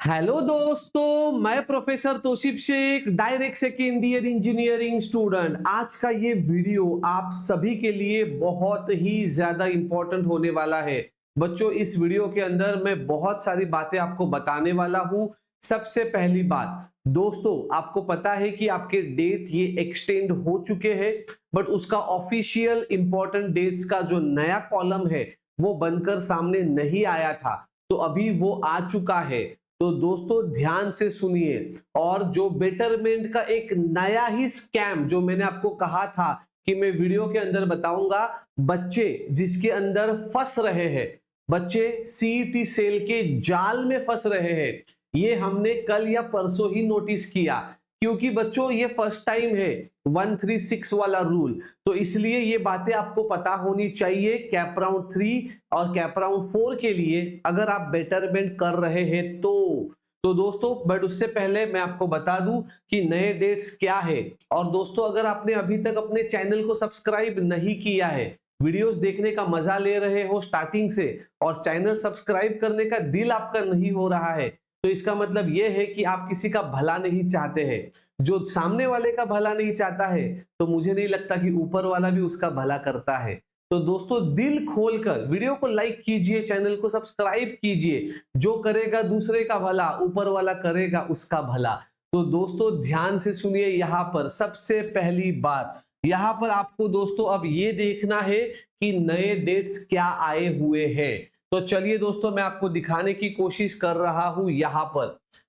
Hello दोस्तों, मैं professor Toshib Shaikh, direct second year engineering student. आज का ये वीडियो आप सभी के लिए बहुत ही ज्यादा इंपॉर्टेंट होने वाला है। बच्चों, इस वीडियो के अंदर मैं बहुत सारी बातें आपको बताने वाला हूं। सबसे पहली बात दोस्तों, आपको पता है कि आपके डेट ये एक्सटेंड हो चुके हैं, बट उसका ऑफिशियल इंपॉर्टेंट डेट्स का जो नया कॉलम है वो बनकर सामने नहीं आया था, तो अभी वो आ चुका है। तो दोस्तों ध्यान से सुनिए। और जो बेटरमेंट का एक नया ही स्कैम जो मैंने आपको कहा था कि मैं वीडियो के अंदर बताऊंगा, बच्चे जिसके अंदर फंस रहे हैं, बच्चे सीईटी सेल के जाल में फंस रहे हैं, ये हमने कल या परसों ही नोटिस किया। क्योंकि बच्चों ये फर्स्ट टाइम है 136 वाला रूल, तो इसलिए ये बातें आपको पता होनी चाहिए। कैप राउंड 3 और कैप राउंड 4 के लिए अगर आप बेटरमेंट कर रहे हैं तो दोस्तों, बट उससे पहले मैं आपको बता दूं कि नए डेट्स क्या है। और दोस्तों, अगर आपने अभी तक अपने चैनल को सब्सक्राइब नहीं किया है, वीडियोस देखने का मजा ले रहे हो स्टार्टिंग से और चैनल सब्सक्राइब करने का दिल आपका नहीं हो रहा है, तो इसका मतलब यह है कि आप किसी का भला नहीं चाहते हैं। जो सामने वाले का भला नहीं चाहता है, तो मुझे नहीं लगता कि ऊपर वाला भी उसका भला करता है। तो दोस्तों, दिल खोलकर वीडियो को लाइक कीजिए, चैनल को सब्सक्राइब कीजिए। जो करेगा दूसरे का भला, ऊपर वाला करेगा उसका भला। तो दोस्तों ध्यान से सुनिए। यहाँ पर सबसे पहली बात, यहाँ पर आपको दोस्तों अब ये देखना है कि नए डेट्स क्या आए हुए हैं। तो चलिए दोस्तों, मैं आपको दिखाने की कोशिश कर रहा हूं यहाँ पर।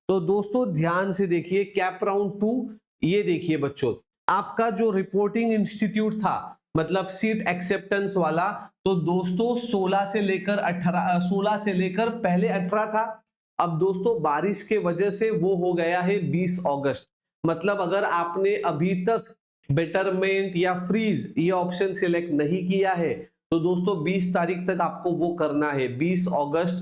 तो दोस्तों ध्यान से देखिए, कैप राउंड 2, ये देखिए बच्चों, आपका जो रिपोर्टिंग इंस्टीट्यूट था, मतलब सीट एक्सेप्टेंस वाला, तो दोस्तों 16 से लेकर 18, 16 से लेकर पहले 18 था। अब दोस्तों बारिश के वजह से वो हो गया है 20 अगस्त। मतलब अगर आपने अभी तक बेटरमेंट या फ्रीज ये ऑप्शन सिलेक्ट नहीं किया है, तो दोस्तों 20 तारीख तक आपको वो करना है, 20 अगस्त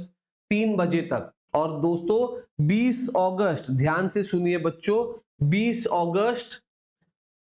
3 बजे तक। और दोस्तों 20 अगस्त, ध्यान से सुनिए बच्चों, 20 अगस्त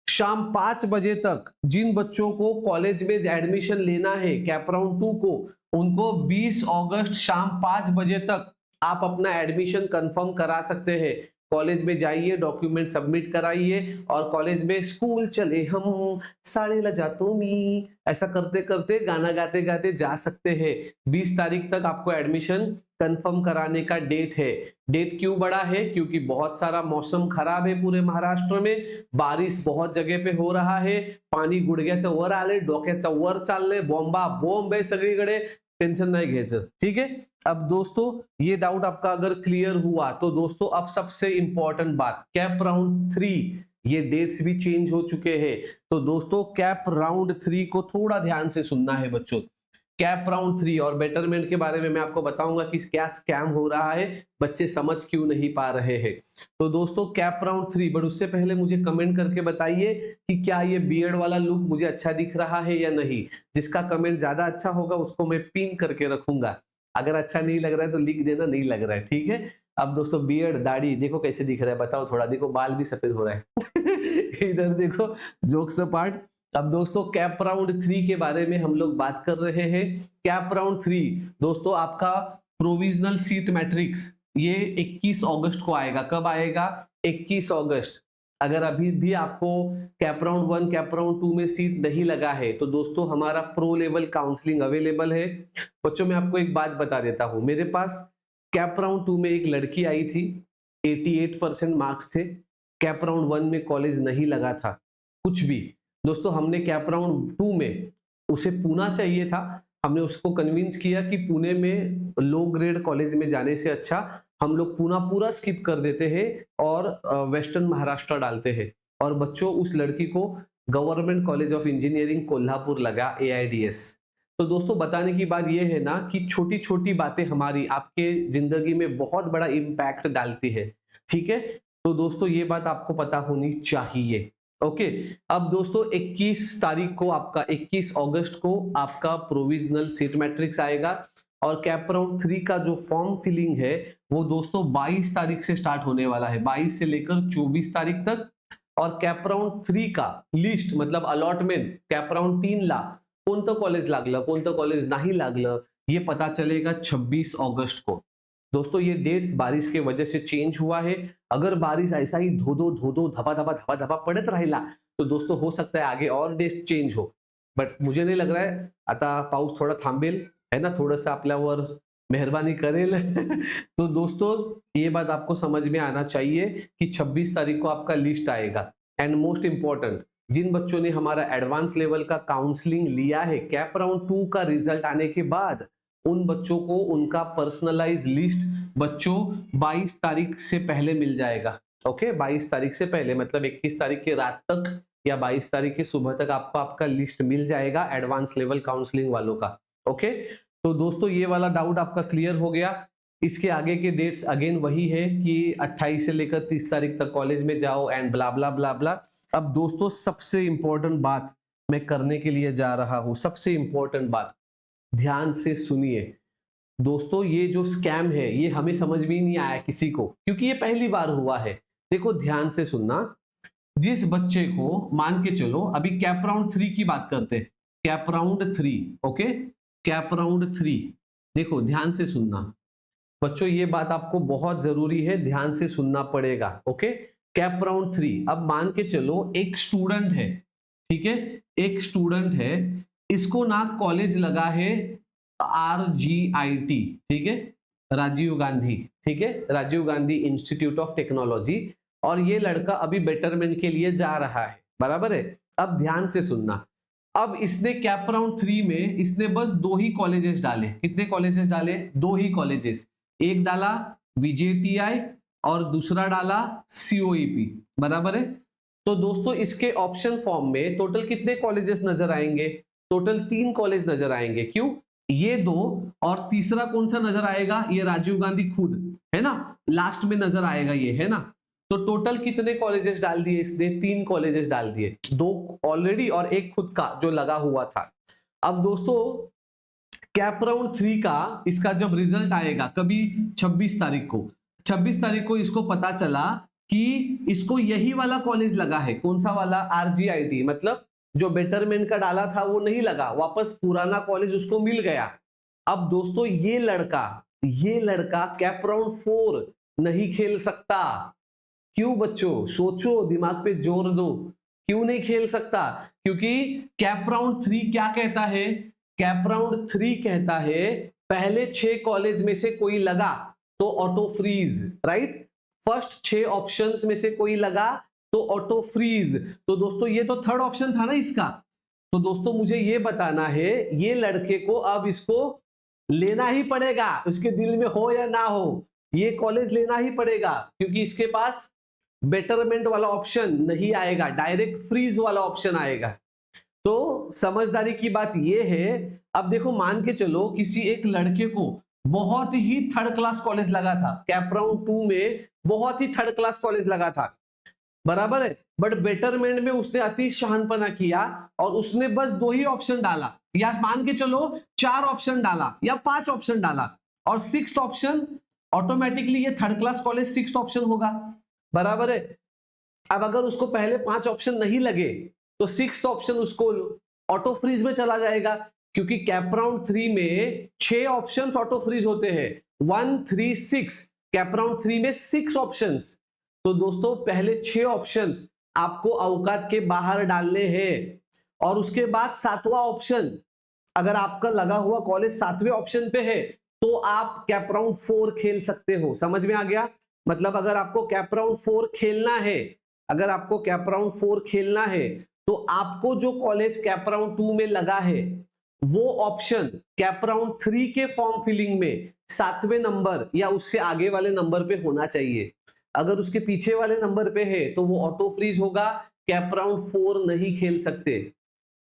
शाम 5 बजे तक जिन बच्चों को कॉलेज में एडमिशन लेना है कैप राउंड 2 को, उनको 20 अगस्त शाम 5 बजे तक आप अपना एडमिशन कंफर्म करा सकते हैं। कॉलेज में जाइए, डॉक्यूमेंट सबमिट कराइए और कॉलेज में स्कूल चले हम साड़े लजा मी ऐसा करते करते, गाना गाते गाते जा सकते हैं। 20 तारीख तक आपको एडमिशन कंफर्म कराने का डेट है। डेट क्यों बड़ा है? क्योंकि बहुत सारा मौसम खराब है पूरे महाराष्ट्र में, बारिश बहुत जगह पे हो रहा है, पाणी गुडघ्याच्या वर आले, डोक्याच्या वर चालले, बॉम्बा बॉम्ब आहे सगळीकडे, टेंशन नहीं घ्यायचं। ठीक है। अब दोस्तों ये डाउट आपका अगर क्लियर हुआ, तो दोस्तों अब सबसे इंपॉर्टेंट बात, कैप राउंड 3 ये डेट्स भी चेंज हो चुके हैं। तो दोस्तों कैप राउंड 3 को थोड़ा ध्यान से सुनना है बच्चों। कैप राउंड 3 और बेटरमेंट के बारे में मैं आपको बताऊंगा कि क्या स्कैम हो रहा है, बच्चे समझ क्यों नहीं पा रहे हैं। तो दोस्तों कैप राउंड 3, बट उससे पहले मुझे कमेंट करके बताइए कि क्या ये बियर्ड वाला लुक मुझे अच्छा दिख रहा है या नहीं। जिसका कमेंट ज्यादा अच्छा होगा उसको मैं पिन करके रखूंगा। अगर अच्छा नहीं लग रहा है तो लिख देना नहीं लग रहा है, ठीक है। अब दोस्तों बियर्ड, दाढ़ी देखो कैसे दिख रहा है, बताओ थोड़ा, देखो बाल भी सफेद हो रहा है इधर देखो, जोक्स अपार्ट। अब दोस्तों कैप राउंड 3 के बारे में हम लोग बात कर रहे हैं। कैप राउंड 3 दोस्तों आपका प्रोविजनल सीट मैट्रिक्स ये 21 अगस्त को आएगा। कब आएगा? 21 अगस्त। अगर अभी भी आपको कैप राउंड 1 कैप राउंड 2 में सीट नहीं लगा है, तो दोस्तों हमारा प्रो लेवल काउंसलिंग अवेलेबल है। बच्चों मैं आपको एक बात बता देता हूं, मेरे पास कैप राउंड 2 में एक लड़की आई थी, 88% मार्क्स थे, कैप राउंड 1 में कॉलेज नहीं लगा था कुछ भी। दोस्तों हमने कैप राउंड 2 में, उसे पूना चाहिए था, हमने उसको कन्विंस किया कि पुणे में लो ग्रेड कॉलेज में जाने से अच्छा हम लोग पूना पूरा स्किप कर देते हैं और वेस्टर्न महाराष्ट्र डालते हैं। और बच्चों उस लड़की को government college of engineering Kolhapur लगा, AIDS। तो दोस्तों बताने की बात यह है ना कि छोटी छोटी बातें हमारी आपके जिंदगी में बहुत बड़ा इम्पैक्ट डालती है, ठीक है। तो दोस्तों ये बात आपको पता होनी चाहिए। ओके। अब दोस्तों 21 तारीख को आपका, 21 अगस्त को आपका प्रोविजनल सीट मैट्रिक्स आएगा। और कैप राउंड 3 का जो फॉर्म फिलिंग है वो दोस्तों 22 तारीख से स्टार्ट होने वाला है, 22 से लेकर 24 तारीख तक। और कैप राउंड 3 का लिस्ट मतलब अलॉटमेंट कैप राउंड 3 ला कोणतं कॉलेज लागलं कोणतं कॉलेज नाही लागलं, ये पता चलेगा 26 अगस्त को। दोस्तों ये डेट्स बारिश के वजह से चेंज हुआ है। अगर बारिश ऐसा ही धो धपा धपा पडत राहिला तो दोस्तों हो सकता है आगे और डेट चेंज हो, बट मुझे नहीं लग रहा है आता पाऊस थोडा थांबेल है ना, थोडंसं आपल्यावर मेहरबानी करेल तो दोस्तों ये बात आपको समझ में आना चाहिए कि 26 तारीख को आपका लिस्ट आएगा। एंड मोस्ट इंपॉर्टेंट, जिन बच्चों ने हमारा एडवांस लेवल का काउंसलिंग लिया है, कैप राउंड 2 का रिजल्ट आने के बाद उन बच्चों को उनका पर्सनलाइज लिस्ट बच्चों 22 तारीख से पहले मिल जाएगा। ओके, 22 तारीख से पहले मतलब 21 तारीख की रात तक या 22 तारीख की सुबह तक आपको आपका लिस्ट मिल जाएगा एडवांस लेवल काउंसलिंग वालों का। ओके, तो दोस्तों ये वाला डाउट आपका क्लियर हो गया। इसके आगे के डेट्स अगेन वही है कि 28 से लेकर 30 तारीख तक कॉलेज में जाओ एंड ब्ला ब्ला ब्ला ब्ला। अब दोस्तों सबसे इंपॉर्टेंट बात मैं करने के लिए जा रहा हूं, सबसे इंपॉर्टेंट बात ध्यान से सुनिए दोस्तों। ये जो स्कैम है ये हमें समझ में ही नहीं आया किसी को, क्योंकि ये पहली बार हुआ है। देखो ध्यान से सुनना, जिस बच्चे को मान के चलो, अभी कैप राउंड 3 की बात करते हैं, cap round 3, okay, cap round 3, देखो ध्यान से सुनना बच्चों, ये बात आपको बहुत जरूरी है, ध्यान से सुनना पड़ेगा। ओके, कैप राउंड 3, अब मान के चलो एक स्टूडेंट है, ठीक है, एक स्टूडेंट है, इसको ना कॉलेज लगा है RGIT, ठीक है, राजीव गांधी, ठीक है, Rajiv Gandhi Institute of Technology, और ये लड़का अभी बेटरमेंट के लिए जा रहा है, बराबर है। अब ध्यान से सुनना, अब इसने कैप राउंड 3 में इसने बस 2 ही कॉलेजेस डाले। कितने कॉलेजेस डाले? 2 ही कॉलेजेस, एक डाला VJTI और दूसरा डाला COEP, बराबर है। तो दोस्तों इसके ऑप्शन फॉर्म में टोटल कितने कॉलेजेस नजर आएंगे? टोटल 3 कॉलेज नजर आएंगे। क्यों? ये 2 और तीसरा कौन सा नजर आएगा? ये राजीव गांधी खुद है ना, लास्ट में नजर आएगा ये, है ना। तो टोटल कितने कॉलेजेस डाल दिए इसने? 3 कॉलेजेस डाल दिए, 2 ऑलरेडी और एक खुद का जो लगा हुआ था। अब दोस्तों कैप राउंड 3 का इसका जब रिजल्ट आएगा कभी 26 तारीख को, 26 तारीख को इसको पता चला कि इसको यही वाला कॉलेज लगा है। कौन सा वाला? RGIT, मतलब जो बेटरमेंट का डाला था वो नहीं लगा, वापस पुराना कॉलेज उसको मिल गया। अब दोस्तों ये लड़का कैप राउंड 4 नहीं खेल सकता। क्यों बच्चों? सोचो, दिमाग पे जोर दो, क्यों नहीं खेल सकता? क्योंकि कैप राउंड 3 क्या कहता है? कैप राउंड 3 कहता है पहले 6 कॉलेज में से कोई लगा तो auto freeze, right. First 6 options में से कोई लगा तो ऑटो फ्रीज। तो दोस्तों ये तो थर्ड ऑप्शन था ना इसका। तो दोस्तों मुझे ये बताना है, ये लड़के को अब इसको लेना ही पड़ेगा, उसके दिल में हो या ना हो, ये कॉलेज लेना ही पड़ेगा, क्योंकि इसके पास बेटरमेंट वाला ऑप्शन नहीं आएगा, डायरेक्ट फ्रीज वाला ऑप्शन आएगा। तो समझदारी की बात ये है। अब देखो मान के चलो किसी एक लड़के को बहुत ही थर्ड क्लास कॉलेज लगा था, कैप राउंड 2 में बहुत ही थर्ड क्लास कॉलेज लगा था, बराबर है, बट बेटरमेंट में उसने अति शहानपना किया और उसने बस 2 ही ऑप्शन डाला, या मान के चलो 4 ऑप्शन डाला या 5 ऑप्शन डाला, और 6th ऑप्शन ऑटोमेटिकली ये third class college 6th option होगा, बराबर है। अब अगर उसको पहले 5 ऑप्शन नहीं लगे तो 6th ऑप्शन उसको ऑटो फ्रीज में चला जाएगा, क्योंकि कैप राउंड 3 में 6 ऑप्शंस ऑटो फ्रीज होते हैं, 1 3 6, कैप राउंड 3 में 6 ऑप्शंस। तो दोस्तों पहले 6 ऑप्शंस आपको औकात के बाहर डालने हैं, और उसके बाद 7वां ऑप्शन, अगर आपका लगा हुआ कॉलेज 7वें ऑप्शन पे है तो आप कैप राउंड 4 खेल सकते हो। समझ में आ गया? मतलब अगर आपको कैप राउंड 4 खेलना है, अगर आपको कैप राउंड 4 खेलना है तो आपको जो कॉलेज कैप राउंड 2 में लगा है वो ऑप्शन कैप राउंड 3 के फॉर्म फिलिंग में 7वें नंबर या उससे आगे वाले नंबर पे होना चाहिए। अगर उसके पीछे वाले नंबर पे है तो वो ऑटो फ्रीज होगा, कैप राउंड 4 नहीं खेल सकते।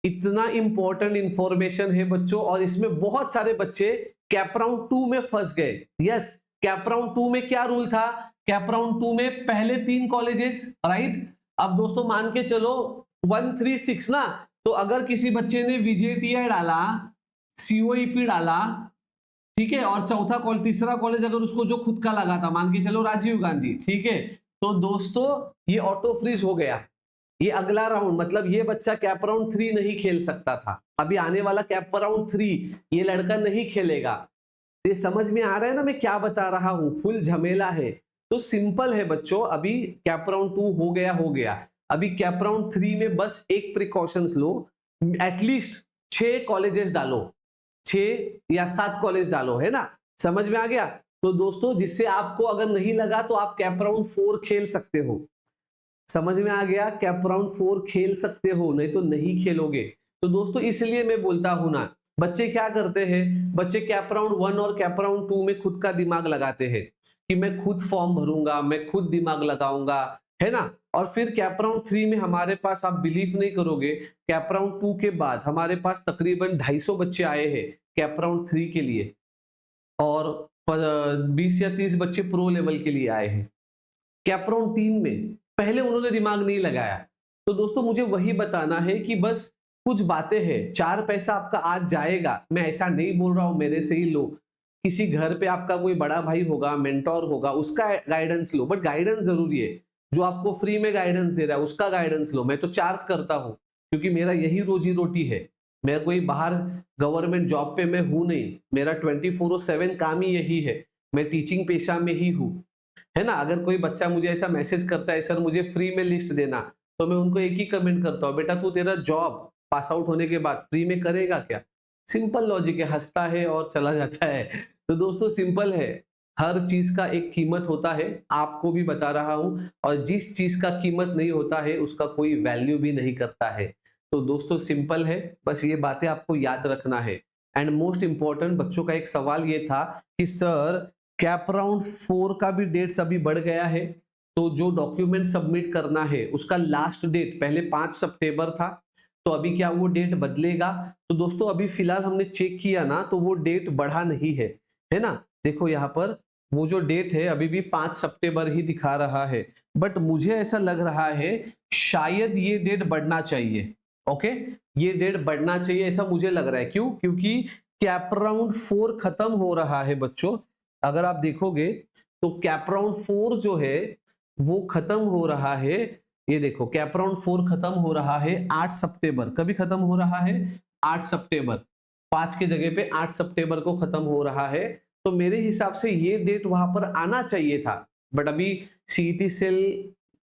इतना इंपॉर्टेंट इंफॉर्मेशन है बच्चों, और इसमें बहुत सारे बच्चे कैप राउंड 2 में फंस गए। यस, कैप राउंड 2 में क्या रूल था? कैप राउंड 2 में पहले 3 कॉलेजेस, राइट। अब दोस्तों मान के चलो 1 3 6 ना, तो अगर किसी बच्चे ने VJTI डाला, COEP डाला, ठीक है, और चौथा कॉलेज, तीसरा कॉलेज अगर उसको जो खुद का लगा था, मान के चलो राजीव गांधी, ठीक है, तो दोस्तों ये ऑटो फ्रीज हो गया। ये अगला राउंड, मतलब ये बच्चा कैप राउंड 3 नहीं खेल सकता था। अभी आने वाला कैप राउंड 3 ये लड़का नहीं खेलेगा। ये समझ में आ रहा है ना मैं क्या बता रहा हूँ? फुल झमेला है। तो सिंपल है बच्चों, अभी कैप राउंड 2 हो गया। अभी कैप राउंड 3 में बस एक प्रिकॉशंस लो, एटलीस्ट 6 कॉलेजेस डालो, 6 या 7 कॉलेज डालो, है ना? समझ में आ गया? तो दोस्तों जिससे आपको अगर नहीं लगा तो आप कैप राउंड 4 खेल सकते हो। समझ में आ गया? कैप राउंड 4 खेल सकते हो, नहीं तो नहीं खेलोगे। तो दोस्तों इसलिए मैं बोलता हूं ना, बच्चे क्या करते हैं, बच्चे कैप राउंड 1 और कैप राउंड 2 में खुद का दिमाग लगाते हैं कि मैं खुद फॉर्म भरूंगा, मैं खुद दिमाग लगाऊंगा, है ना? और फिर कैप राउंड 3 में हमारे पास, आप बिलीव नहीं करोगे, कैप राउंड 2 के बाद हमारे पास तकरीबन 250 बच्चे आए हैं कैप राउंड 3 के लिए, और 20 या 30 बच्चे प्रो लेवल के लिए आए हैं। कैप राउंड 3 में पहले उन्होंने दिमाग नहीं लगाया। तो दोस्तों मुझे वही बताना है कि बस कुछ बातें हैं, 4 पैसा आपका आज जाएगा, मैं ऐसा नहीं बोल रहा हूं मेरे से ही लो, किसी घर पे आपका कोई बड़ा भाई होगा, मेंटोर होगा, उसका गाइडेंस लो, बट गाइडेंस जरूरी है। जो आपको फ्री में गाइडेंस दे रहा है उसका गाइडेंस लो। मैं तो चार्ज करता हूं क्योंकि मेरा यही रोजी रोटी है। मैं कोई बाहर गवर्नमेंट जॉब पे मैं हूं नहीं, मेरा 24/7 काम ही यही है, मैं टीचिंग पेशा में ही हूं, है ना? अगर कोई बच्चा मुझे ऐसा मैसेज करता है सर मुझे फ्री में लिस्ट देना, तो मैं उनको एक ही कमेंट करता हूँ, बेटा तू तेरा जॉब पास आउट होने के बाद फ्री में करेगा क्या? सिंपल लॉजिक है, हंसता है और चला जाता है। तो दोस्तों सिंपल है, हर चीज का एक कीमत होता है, आपको भी बता रहा हूं, और जिस चीज का कीमत नहीं होता है उसका कोई वैल्यू भी नहीं करता है। तो दोस्तों सिंपल है, बस ये बातें आपको याद रखना है। एंड मोस्ट इंपॉर्टेंट, बच्चों का एक सवाल ये था कि सर कैप राउंड 4 का भी डेट्स अभी बढ़ गया है, तो जो डॉक्यूमेंट सबमिट करना है उसका लास्ट डेट पहले 5 सितंबर था, तो अभी क्या वो डेट बदलेगा? तो दोस्तों अभी फिलहाल हमने चेक किया ना, तो वो डेट बढ़ा नहीं है ना? देखो यहाँ पर वो जो डेट है अभी भी 5 सितंबर ही दिखा रहा है, बट मुझे ऐसा लग रहा है शायद ये डेट बढ़ना चाहिए। ओके, ये डेट बढ़ना चाहिए ऐसा मुझे लग रहा है। क्यों? क्योंकि कैप राउंड 4 खत्म हो रहा है बच्चों। अगर आप देखोगे तो कैप राउंड 4 जो है वो खत्म हो रहा है। ये देखो कैप राउंड 4 खत्म हो रहा है 8 सितंबर। कभी खत्म हो रहा है? 8 सितंबर। 5 के जगह पे 8 सितंबर को खत्म हो रहा है। तो मेरे हिसाब से ये डेट वहां पर आना चाहिए था, बट अभी सीईटी सेल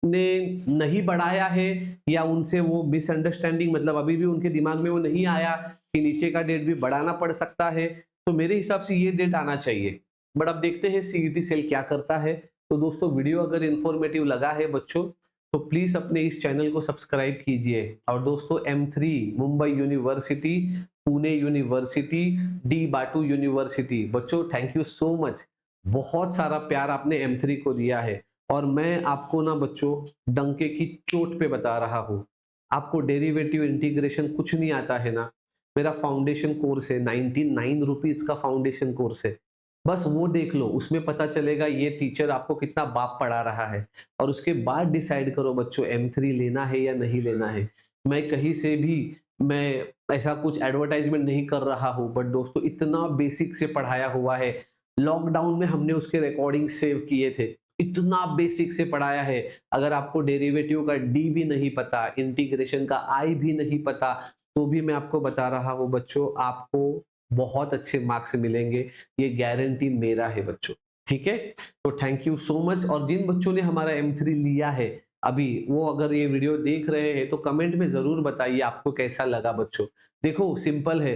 ने नहीं बढ़ाया है, या उनसे वो मिसअंडरस्टैंडिंग, मतलब अभी भी उनके दिमाग में वो नहीं आया कि नीचे का डेट भी बढ़ाना पड़ सकता है। तो मेरे हिसाब से ये डेट आना चाहिए, बट अब देखते हैं सीईटी सेल क्या करता है। तो दोस्तों वीडियो अगर इंफॉर्मेटिव लगा है बच्चों, तो प्लीज अपने इस चैनल को सब्सक्राइब कीजिए। और दोस्तों M3 Mumbai university, Pune university, D बाटू यूनिवर्सिटी, बच्चों थैंक यू सो मच, बहुत सारा प्यार आपने M3 को दिया है। और मैं आपको ना बच्चों डंके की चोट पे बता रहा हूँ, आपको डेरिवेटिव इंटीग्रेशन कुछ नहीं आता है ना, मेरा फाउंडेशन कोर्स है, 99 रुपीज का फाउंडेशन कोर्स है, बस वो देख लो, उसमें पता चलेगा ये टीचर आपको कितना बाप पढ़ा रहा है। और उसके बाद डिसाइड करो बच्चों M3 लेना है या नहीं लेना है। मैं कहीं से भी मैं ऐसा कुछ एडवर्टाइजमेंट नहीं कर रहा हूँ, बट दोस्तों इतना बेसिक से पढ़ाया हुआ है, लॉकडाउन में हमने उसके रिकॉर्डिंग सेव किए थे, इतना बेसिक से पढ़ाया है। अगर आपको डेरिवेटिव का डी भी नहीं पता, इंटीग्रेशन का आई भी नहीं पता, तो भी मैं आपको बता रहा हूँ बच्चों, आपको बहुत अच्छे मार्क्स मिलेंगे, ये गारंटी मेरा है बच्चों। ठीक है, तो थैंक यू सो मच। और जिन बच्चों ने हमारा M3 लिया है अभी, वो अगर ये वीडियो देख रहे हैं तो कमेंट में जरूर बताइए आपको कैसा लगा बच्चों। देखो सिंपल है,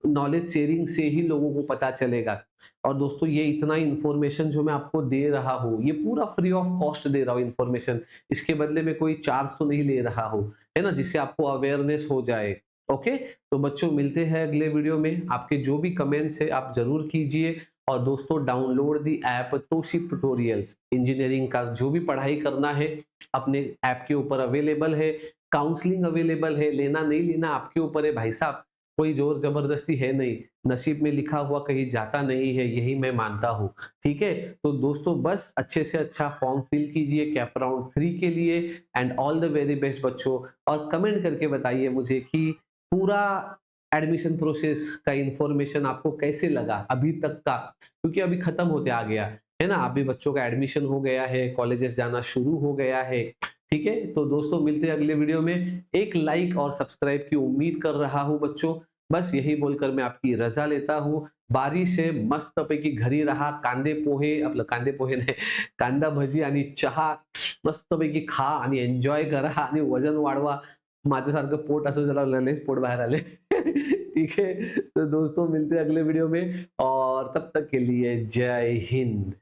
नॉलेज शेयरिंग से ही लोगों को पता चलेगा। और दोस्तों ये इतना इंफॉर्मेशन जो मैं आपको दे रहा हूँ, ये पूरा फ्री ऑफ कॉस्ट दे रहा हूँ इंफॉर्मेशन, इसके बदले में कोई चार्ज तो नहीं ले रहा हूँ, है ना, जिससे आपको अवेयरनेस हो जाए। ओके, तो बच्चों मिलते हैं अगले वीडियो में। आपके जो भी कमेंट्स है आप जरूर कीजिए। और दोस्तों download the app Toshib tutorials, engineering का जो भी पढ़ाई करना है अपने ऐप के ऊपर अवेलेबल है, काउंसलिंग अवेलेबल है, लेना नहीं लेना आपके ऊपर है भाई साहब, कोई जोर जबरदस्ती है नहीं, नसीब में लिखा हुआ कहीं जाता नहीं है, यही मैं मानता हूँ। ठीक है, तो दोस्तों बस अच्छे से अच्छा फॉर्म फिल कीजिए कैप राउंड 3 के लिए। And all the very best बच्चों। और कमेंट करके बताइए मुझे कि पूरा एडमिशन प्रोसेस का इंफॉर्मेशन आपको कैसे लगा अभी तक का, क्योंकि अभी खत्म होते आ गया है ना, अभी बच्चों का एडमिशन हो गया है, कॉलेजेस जाना शुरू हो गया है। ठीक है, तो दोस्तों मिलते हैं अगले वीडियो में। एक लाइक और सब्सक्राइब की उम्मीद कर रहा हूं बच्चों। बस यही बोलकर मैं आपकी रजा लेता हूँ. बारिश आहे, मस्तपैकी घरी राहा, कांदे पोहे, आपलं कांदे पोहे नाही, कांदा भजी आणि चहा मस्तपैकी खा आणि एन्जॉय करा आणि वजन वाढवा. माझ्यासारखं पोट असं जरा लयच पोट बाहर आले. ठीक है, तो दोस्तों मिलते हैं अगले वीडियो में और तब तक के लिए जय हिंद.